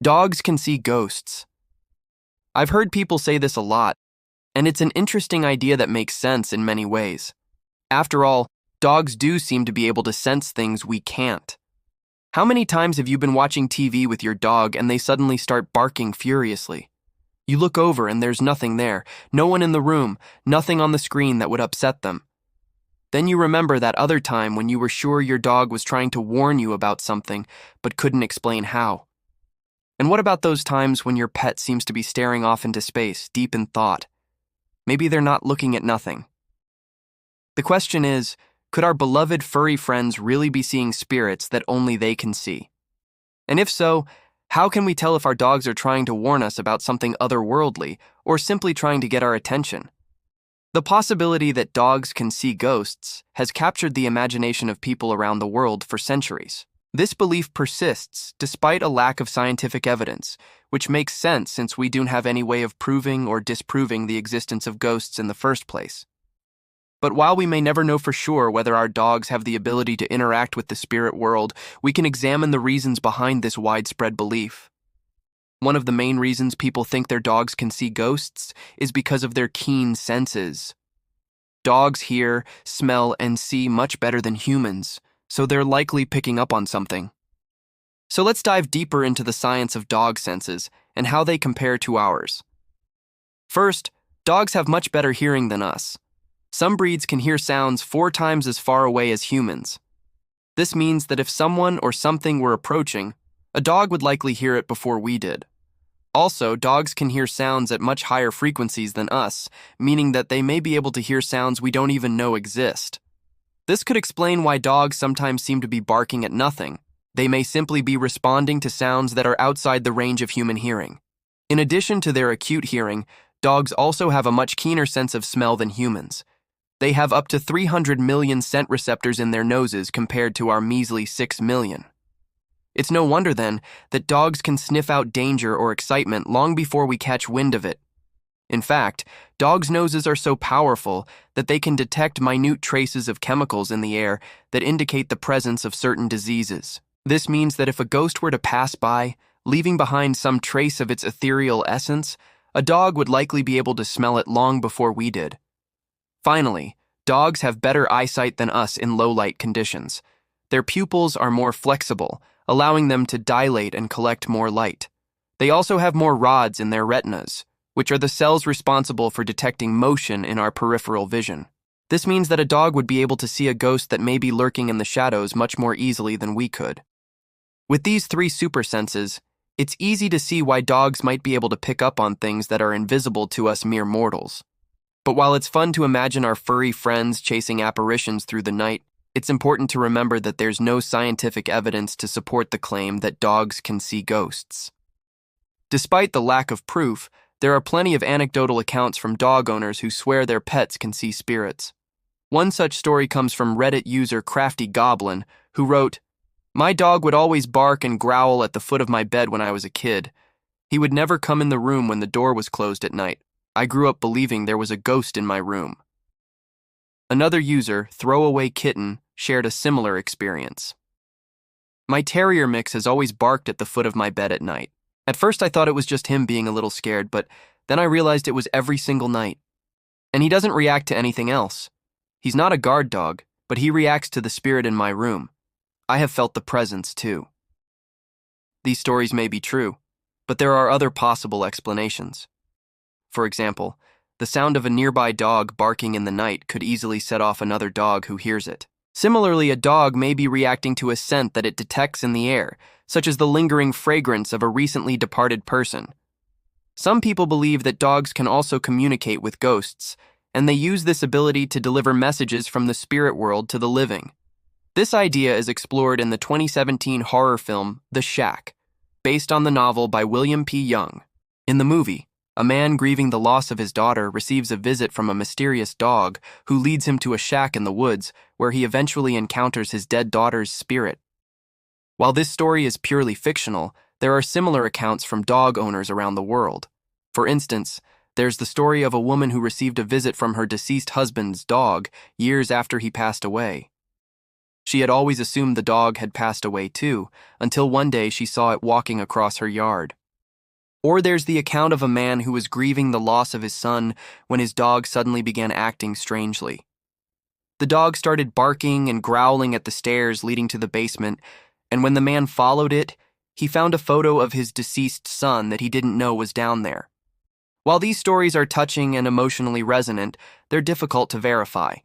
Dogs can see ghosts. I've heard people say this a lot, and it's an interesting idea that makes sense in many ways. After all, dogs do seem to be able to sense things we can't. How many times have you been watching TV with your dog and they suddenly start barking furiously? You look over and there's nothing there, no one in the room, nothing on the screen that would upset them. Then you remember that other time when you were sure your dog was trying to warn you about something but couldn't explain how. And what about those times when your pet seems to be staring off into space, deep in thought? Maybe they're not looking at nothing. The question is, could our beloved furry friends really be seeing spirits that only they can see? And if so, how can we tell if our dogs are trying to warn us about something otherworldly or simply trying to get our attention? The possibility that dogs can see ghosts has captured the imagination of people around the world for centuries. This belief persists despite a lack of scientific evidence, which makes sense since we don't have any way of proving or disproving the existence of ghosts in the first place. But while we may never know for sure whether our dogs have the ability to interact with the spirit world, we can examine the reasons behind this widespread belief. One of the main reasons people think their dogs can see ghosts is because of their keen senses. Dogs hear, smell, and see much better than humans, so they're likely picking up on something. So let's dive deeper into the science of dog senses and how they compare to ours. First, dogs have much better hearing than us. Some breeds can hear sounds 4 times as far away as humans. This means that if someone or something were approaching, a dog would likely hear it before we did. Also, dogs can hear sounds at much higher frequencies than us, meaning that they may be able to hear sounds we don't even know exist. This could explain why dogs sometimes seem to be barking at nothing. They may simply be responding to sounds that are outside the range of human hearing. In addition to their acute hearing, dogs also have a much keener sense of smell than humans. They have up to 300 million scent receptors in their noses compared to our measly 6 million. It's no wonder, then, that dogs can sniff out danger or excitement long before we catch wind of it. In fact, dogs' noses are so powerful that they can detect minute traces of chemicals in the air that indicate the presence of certain diseases. This means that if a ghost were to pass by, leaving behind some trace of its ethereal essence, a dog would likely be able to smell it long before we did. Finally, dogs have better eyesight than us in low-light conditions. Their pupils are more flexible, allowing them to dilate and collect more light. They also have more rods in their retinas, which are the cells responsible for detecting motion in our peripheral vision. This means that a dog would be able to see a ghost that may be lurking in the shadows much more easily than we could. With these 3 super senses, it's easy to see why dogs might be able to pick up on things that are invisible to us mere mortals. But while it's fun to imagine our furry friends chasing apparitions through the night, it's important to remember that there's no scientific evidence to support the claim that dogs can see ghosts. Despite the lack of proof, there are plenty of anecdotal accounts from dog owners who swear their pets can see spirits. One such story comes from Reddit user Crafty Goblin, who wrote, "My dog would always bark and growl at the foot of my bed when I was a kid. He would never come in the room when the door was closed at night. I grew up believing there was a ghost in my room." Another user, Throwaway Kitten, shared a similar experience. "My terrier mix has always barked at the foot of my bed at night. At first I thought it was just him being a little scared, but then I realized it was every single night. And he doesn't react to anything else. He's not a guard dog, but he reacts to the spirit in my room. I have felt the presence too." These stories may be true, but there are other possible explanations. For example, the sound of a nearby dog barking in the night could easily set off another dog who hears it. Similarly, a dog may be reacting to a scent that it detects in the air, such as the lingering fragrance of a recently departed person. Some people believe that dogs can also communicate with ghosts, and they use this ability to deliver messages from the spirit world to the living. This idea is explored in the 2017 horror film The Shack, based on the novel by William P. Young. In the movie, a man grieving the loss of his daughter receives a visit from a mysterious dog who leads him to a shack in the woods where he eventually encounters his dead daughter's spirit. While this story is purely fictional, there are similar accounts from dog owners around the world. For instance, there's the story of a woman who received a visit from her deceased husband's dog years after he passed away. She had always assumed the dog had passed away too, until one day she saw it walking across her yard. Or there's the account of a man who was grieving the loss of his son when his dog suddenly began acting strangely. The dog started barking and growling at the stairs leading to the basement, and when the man followed it, he found a photo of his deceased son that he didn't know was down there. While these stories are touching and emotionally resonant, they're difficult to verify.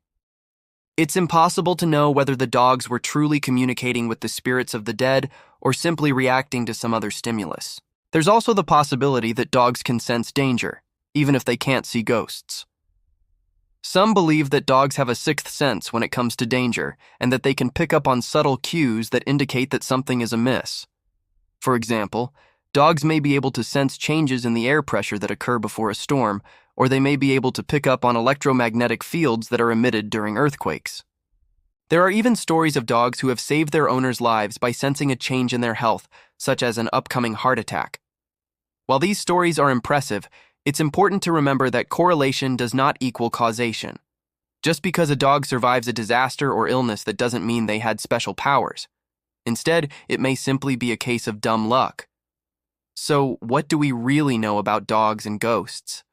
It's impossible to know whether the dogs were truly communicating with the spirits of the dead or simply reacting to some other stimulus. There's also the possibility that dogs can sense danger, even if they can't see ghosts. Some believe that dogs have a sixth sense when it comes to danger, and that they can pick up on subtle cues that indicate that something is amiss. For example, dogs may be able to sense changes in the air pressure that occur before a storm, or they may be able to pick up on electromagnetic fields that are emitted during earthquakes. There are even stories of dogs who have saved their owners' lives by sensing a change in their health, such as an upcoming heart attack. While these stories are impressive, it's important to remember that correlation does not equal causation. Just because a dog survives a disaster or illness, that doesn't mean they had special powers. Instead, it may simply be a case of dumb luck. So, what do we really know about dogs and ghosts?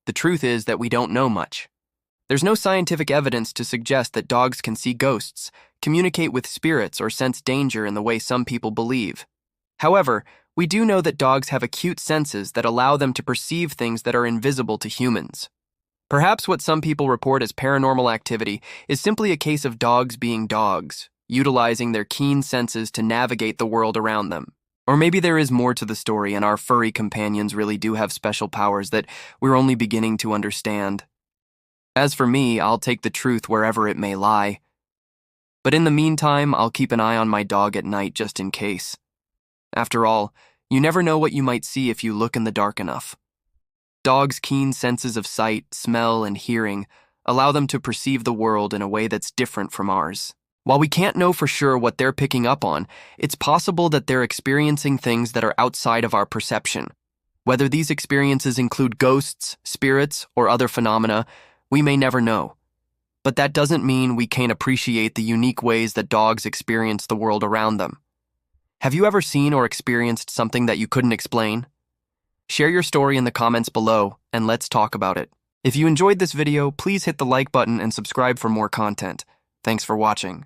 The truth is that we don't know much. There's no scientific evidence to suggest that dogs can see ghosts, communicate with spirits, or sense danger in the way some people believe. However, we do know that dogs have acute senses that allow them to perceive things that are invisible to humans. Perhaps what some people report as paranormal activity is simply a case of dogs being dogs, utilizing their keen senses to navigate the world around them. Or maybe there is more to the story and our furry companions really do have special powers that we're only beginning to understand. As for me, I'll take the truth wherever it may lie. But in the meantime, I'll keep an eye on my dog at night just in case. After all, you never know what you might see if you look in the dark enough. Dogs' keen senses of sight, smell, and hearing allow them to perceive the world in a way that's different from ours. While we can't know for sure what they're picking up on, it's possible that they're experiencing things that are outside of our perception. Whether these experiences include ghosts, spirits, or other phenomena, we may never know. But that doesn't mean we can't appreciate the unique ways that dogs experience the world around them. Have you ever seen or experienced something that you couldn't explain? Share your story in the comments below, and let's talk about it. If you enjoyed this video, please hit the like button and subscribe for more content. Thanks for watching.